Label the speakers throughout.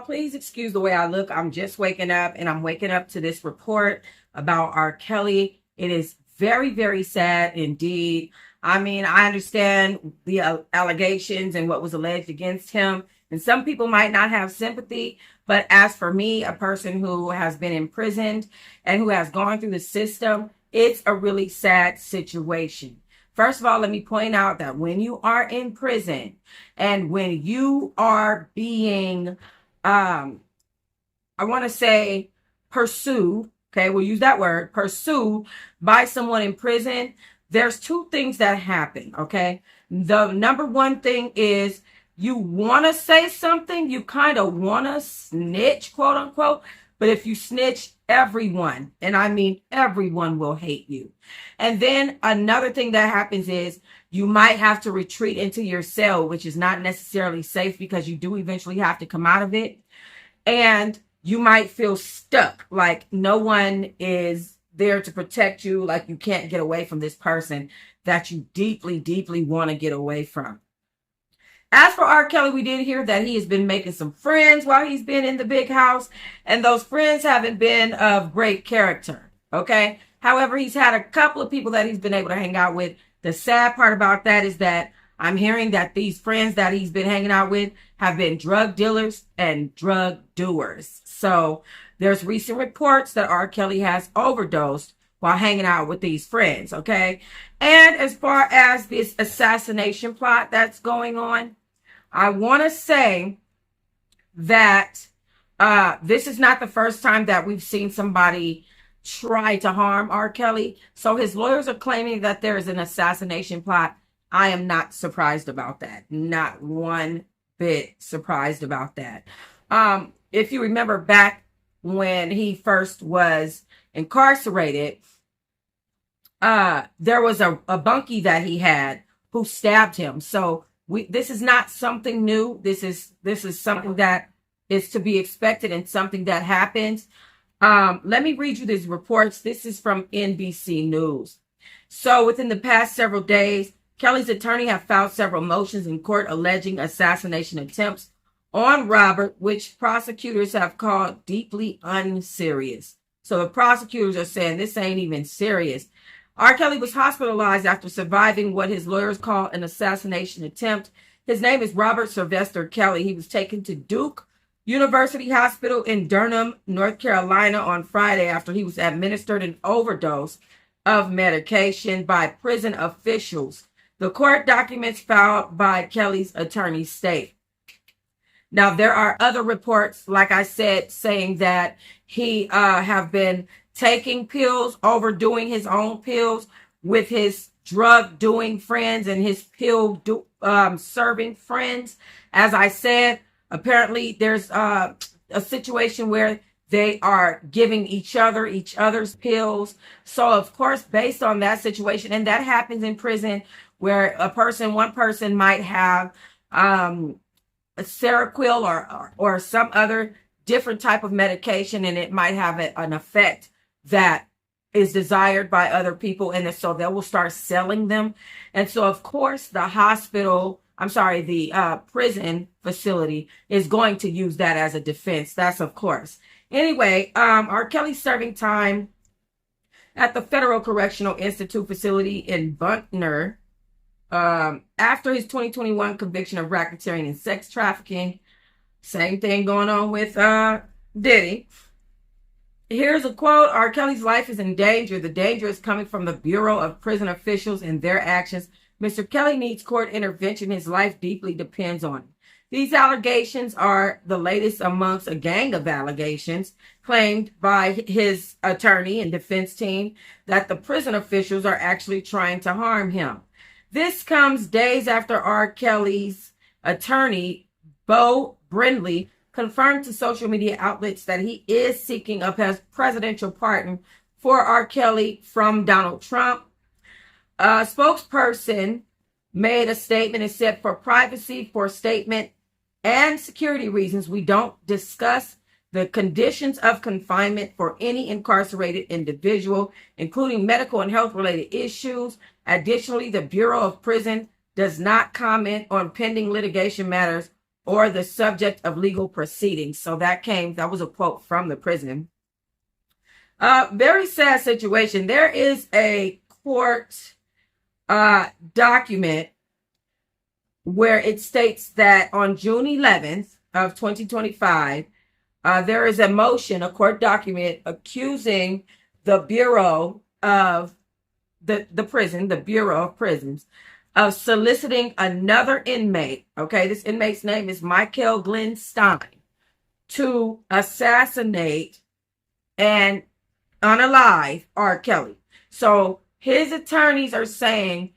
Speaker 1: Please excuse the way I look. I'm just waking up, and I'm waking up to this report about R. Kelly. It is very, very sad indeed. I mean, I understand the allegations and what was alleged against him, and some people might not have sympathy. But as for me, a person who has been imprisoned and who has gone through the system, it's a really sad situation. First of all, let me point out that when you are in prison and when you are being I want to say pursue, okay, we'll use that word, pursue by someone in prison, there's two things that happen, okay? The number one thing is you want to say something, you kind of want to snitch, quote unquote, but if you snitch, everyone, and I mean everyone, will hate you. And then another thing that happens is you might have to retreat into your cell, which is not necessarily safe because you do eventually have to come out of it. And you might feel stuck, like no one is there to protect you, like you can't get away from this person that you deeply, deeply want to get away from. As for R. Kelly, we did hear that he has been making some friends while he's been in the big house, and those friends haven't been of great character, okay? However, he's had a couple of people that he's been able to hang out with. The sad part about that is that I'm hearing that these friends that he's been hanging out with have been drug dealers and drug doers. So there's recent reports that R. Kelly has overdosed while hanging out with these friends, okay? And as far as this assassination plot that's going on, I want to say that this is not the first time that we've seen somebody try to harm R. Kelly. So his lawyers are claiming that there is an assassination plot. I am not surprised about that. Not one bit surprised about that. If you remember back when he first was incarcerated, there was a bunkie that he had who stabbed him. So this is not something new. This is something that is to be expected and something that happens. Let me read you these reports. This is from NBC News. So within the past several days, Kelly's attorney have filed several motions in court alleging assassination attempts on Robert, which prosecutors have called deeply unserious. So the prosecutors are saying this ain't even serious. R. Kelly was hospitalized after surviving what his lawyers call an assassination attempt. His name is Robert Sylvester Kelly. He was taken to Duke University Hospital in Durham, North Carolina on Friday after he was administered an overdose of medication by prison officials. The court documents filed by Kelly's attorney state. Now, there are other reports, like I said, saying that he have been taking pills, overdoing his own pills with his drug doing friends and his pill serving friends. As I said, apparently there's a situation where they are giving each other's pills. So of course, based on that situation, and that happens in prison where one person might have a Seroquel or some other different type of medication, and it might have an effect that is desired by other people, and so they will start selling them. And so of course the prison facility is going to use that as a defense. That's of course. Anyway, R. Kelly's serving time at the Federal Correctional Institute facility in Butner after his 2021 conviction of racketeering and sex trafficking. Same thing going on with Diddy. Here's a quote: R. Kelly's life is in danger. The danger is coming from the Bureau of Prison Officials and their actions. Mr. Kelly needs court intervention. His life deeply depends on it. These allegations are the latest amongst a gang of allegations claimed by his attorney and defense team that the prison officials are actually trying to harm him. This comes days after R. Kelly's attorney, Bo Brindley, confirmed to social media outlets that he is seeking a presidential pardon for R. Kelly from Donald Trump. A spokesperson made a statement and said, for privacy, for statement, and security reasons, we don't discuss the conditions of confinement for any incarcerated individual, including medical and health related issues. Additionally, the Bureau of Prison does not comment on pending litigation matters or the subject of legal proceedings. So that was a quote from the prison. Very sad situation. There is a court document where it states that on June 11th of 2025, there is a motion, a court document accusing the Bureau of the prison, the Bureau of Prisons, of soliciting another inmate. Okay, this inmate's name is Michael Glenn Stein, to assassinate and unalive R. Kelly. So his attorneys are saying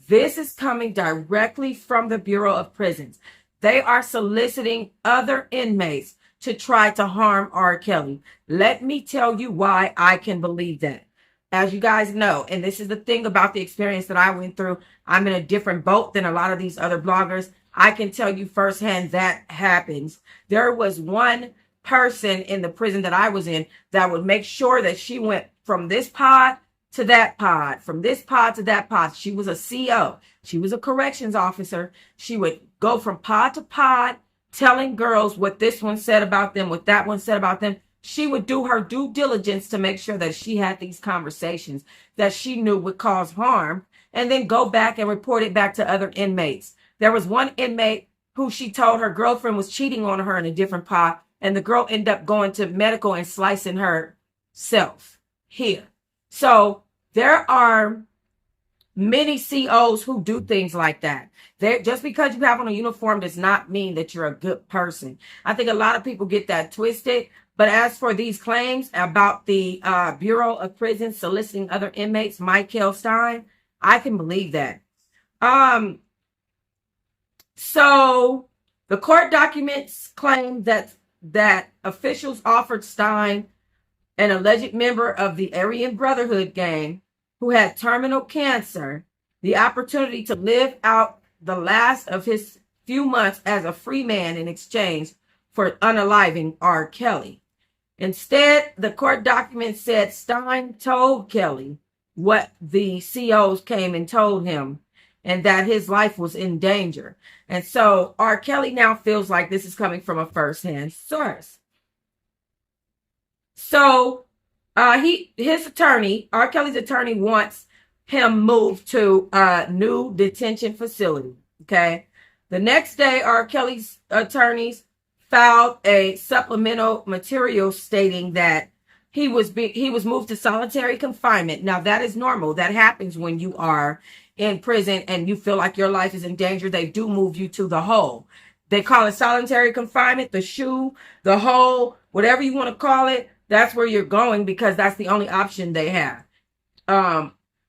Speaker 1: this is coming directly from the Bureau of Prisons. They are soliciting other inmates to try to harm R. Kelly. Let me tell you why I can believe that. As you guys know, and this is the thing about the experience that I went through, I'm in a different boat than a lot of these other bloggers. I can tell you firsthand that happens. There was one person in the prison that I was in that would make sure that she went from this pod to that pod, from this pod to that pod. She was a CO. She was a corrections officer. She would go from pod to pod, telling girls what this one said about them, what that one said about them. She would do her due diligence to make sure that she had these conversations that she knew would cause harm, and then go back and report it back to other inmates. There was one inmate who she told her girlfriend was cheating on her in a different pod, and the girl ended up going to medical and slicing herself here. So there are many COs who do things like that. Just because you have on a uniform does not mean that you're a good person. I think a lot of people get that twisted. But as for these claims about the Bureau of Prisons soliciting other inmates, Michael Stein, I can believe that. So the court documents claim that officials offered Stein, an alleged member of the Aryan Brotherhood gang who had terminal cancer, the opportunity to live out the last of his few months as a free man in exchange for unaliving R. Kelly. Instead, the court document said Stein told Kelly what the COs came and told him, and that his life was in danger. And so R. Kelly now feels like this is coming from a first-hand source. So his attorney, R. Kelly's attorney, wants him moved to a new detention facility. Okay. The next day, R. Kelly's attorneys filed a supplemental material stating that he was moved to solitary confinement. Now, that is normal. That happens when you are in prison and you feel like your life is in danger. They do move you to the hole. They call it solitary confinement, the shoe, the hole, whatever you want to call it. That's where you're going because that's the only option they have.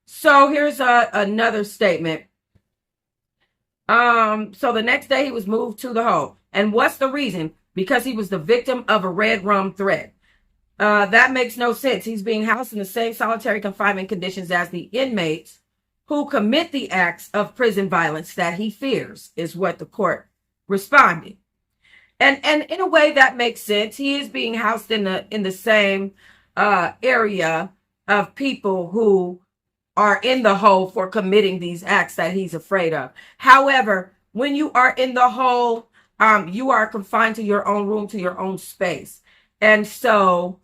Speaker 1: So here's another statement. So the next day he was moved to the hole. And what's the reason? Because he was the victim of a red rum threat. That makes no sense. He's being housed in the same solitary confinement conditions as the inmates who commit the acts of prison violence that he fears, is what the court responded. And in a way that makes sense. He is being housed in the same area of people who are in the hole for committing these acts that he's afraid of. However, when you are in the hole, you are confined to your own room, to your own space. And so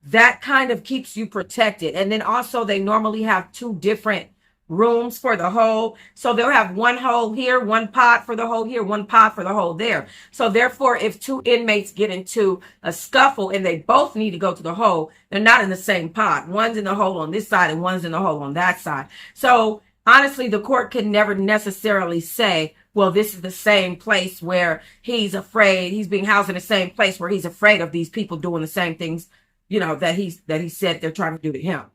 Speaker 1: that kind of keeps you protected. And then also they normally have two different rooms for the hole. So they'll have one hole here, one pod for the hole here, one pod for the hole there. So therefore, if two inmates get into a scuffle and they both need to go to the hole, they're not in the same pod. One's in the hole on this side and one's in the hole on that side. So honestly, the court can never necessarily say, well, this is the same place where he's afraid. He's being housed in the same place where he's afraid of these people doing the same things, that he said they're trying to do to him.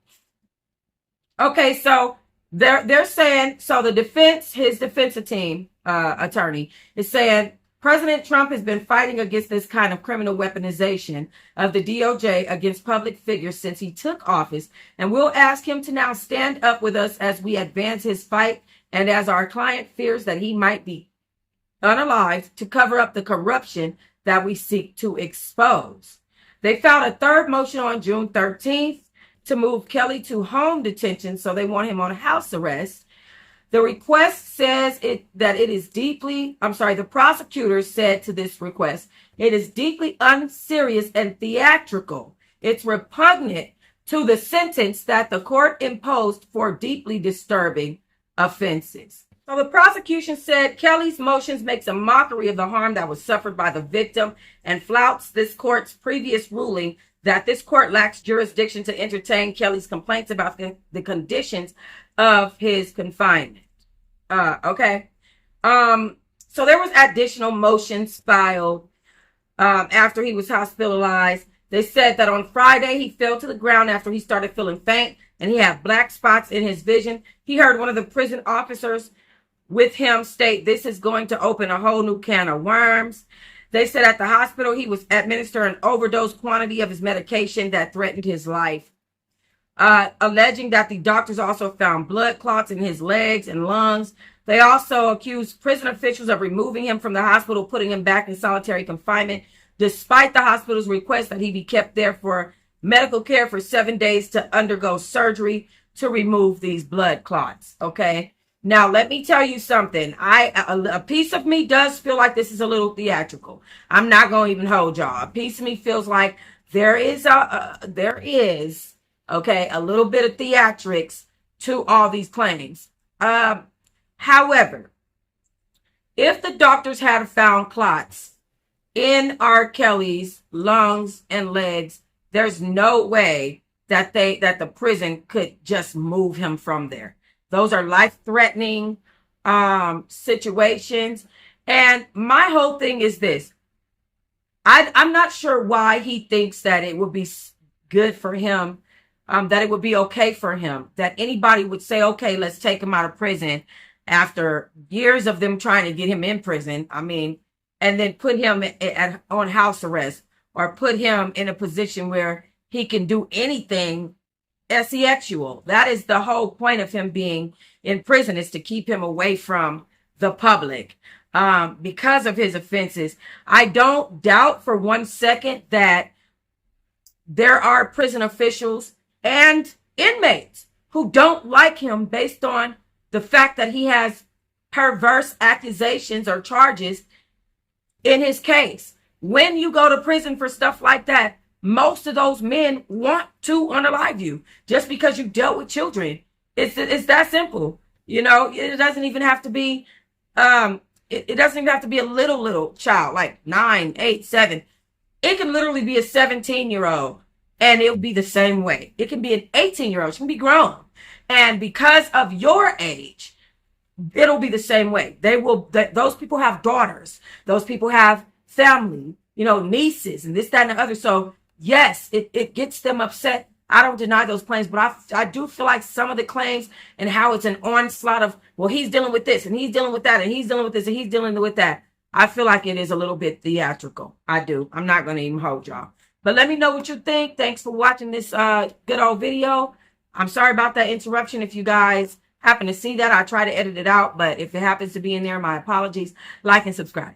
Speaker 1: Okay, so they're saying, so the defense, his defense team, attorney is saying President Trump has been fighting against this kind of criminal weaponization of the DOJ against public figures since he took office. And we'll ask him to now stand up with us as we advance his fight. And as our client fears that he might be unalived to cover up the corruption that we seek to expose. They filed a third motion on June 13th to move Kelly to home detention, so they want him on house arrest. The request says that it is the prosecutor said to this request, it is deeply unserious and theatrical. It's repugnant to the sentence that the court imposed for deeply disturbing offenses. So the prosecution said Kelly's motions makes a mockery of the harm that was suffered by the victim and flouts this court's previous ruling that this court lacks jurisdiction to entertain Kelly's complaints about the conditions of his confinement. Okay. So there was additional motions filed after he was hospitalized. They said that on Friday he fell to the ground after he started feeling faint and he had black spots in his vision. He heard one of the prison officers with him state, "This is going to open a whole new can of worms." They said at the hospital he was administered an overdose quantity of his medication that threatened his life, alleging that the doctors also found blood clots in his legs and lungs. They also accused prison officials of removing him from the hospital, putting him back in solitary confinement, despite the hospital's request that he be kept there for medical care for 7 days to undergo surgery to remove these blood clots. Okay. Now, let me tell you something. A piece of me does feel like this is a little theatrical. I'm not going to even hold y'all. A piece of me feels like there is a little bit of theatrics to all these claims. However, if the doctors had found clots in R. Kelly's lungs and legs, there's no way that the prison could just move him from there. Those are life-threatening situations. And my whole thing is this. I'm not sure why he thinks that it would be good for him, that it would be okay for him, that anybody would say, okay, let's take him out of prison after years of them trying to get him in prison. I mean, and then put him on house arrest or put him in a position where he can do anything sexual. That is the whole point of him being in prison, is to keep him away from the public because of his offenses. I don't doubt for 1 second that there are prison officials and inmates who don't like him based on the fact that he has perverse accusations or charges in his case. When you go to prison for stuff like that, most of those men want to unalive you just because you dealt with children. It's that simple. You know, it doesn't even have to be, it doesn't even have to be a little child, like 9, 8, 7. It can literally be a 17-year-old and it'll be the same way. It can be an 18-year-old. She can be grown. And because of your age, it'll be the same way. Those people have daughters. Those people have family, nieces and this, that, and the other. So yes, it gets them upset. I don't deny those claims, but I do feel like some of the claims and how it's an onslaught of, well, he's dealing with this and he's dealing with that and he's dealing with this and he's dealing with that. I feel like it is a little bit theatrical. I do. I'm not going to even hold y'all. But let me know what you think. Thanks for watching this good old video. I'm sorry about that interruption. If you guys happen to see that, I try to edit it out. But if it happens to be in there, my apologies. Like and subscribe.